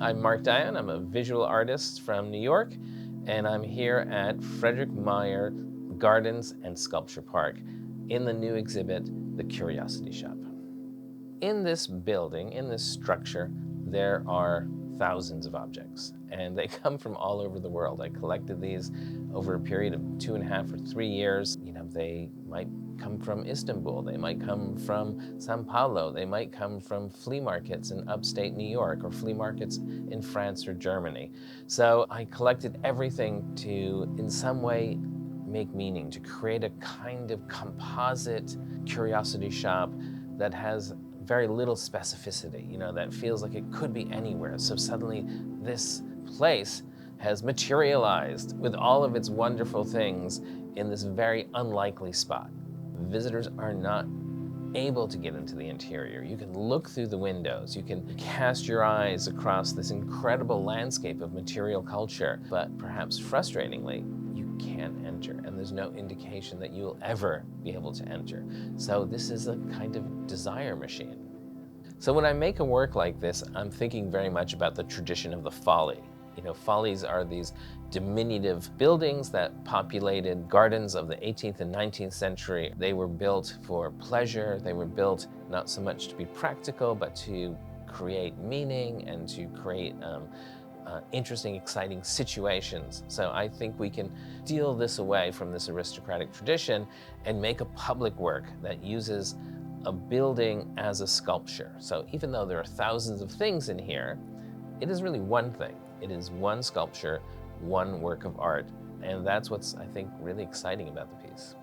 I'm Mark Dion. I'm a visual artist from New York, and I'm here at Frederick Meijer Gardens and Sculpture Park in the new exhibit, The Curiosity Shop. In this building, in this structure, there are thousands of objects, and they come from all over the world. I collected these over a period of 2.5 or 3 years. They might come from Istanbul, they might come from Sao Paulo, they might come from flea markets in upstate New York or flea markets in France or Germany. So I collected everything to, in some way, make meaning, to create a kind of composite curiosity shop that has very little specificity, that feels like it could be anywhere. So suddenly this place has materialized with all of its wonderful things in this very unlikely spot. Visitors are not able to get into the interior. You can look through the windows, you can cast your eyes across this incredible landscape of material culture, but perhaps frustratingly, you can't enter, and there's no indication that you will ever be able to enter. So this is a kind of desire machine. So when I make a work like this, I'm thinking very much about the tradition of the folly. Follies are these diminutive buildings that populated gardens of the 18th and 19th century. They were built for pleasure. They were built not so much to be practical, but to create meaning and to create interesting, exciting situations. So I think we can steal this away from this aristocratic tradition and make a public work that uses a building as a sculpture. So even though there are thousands of things in here, it is really one thing. It is one sculpture, one work of art, and that's what's, I think, really exciting about the piece.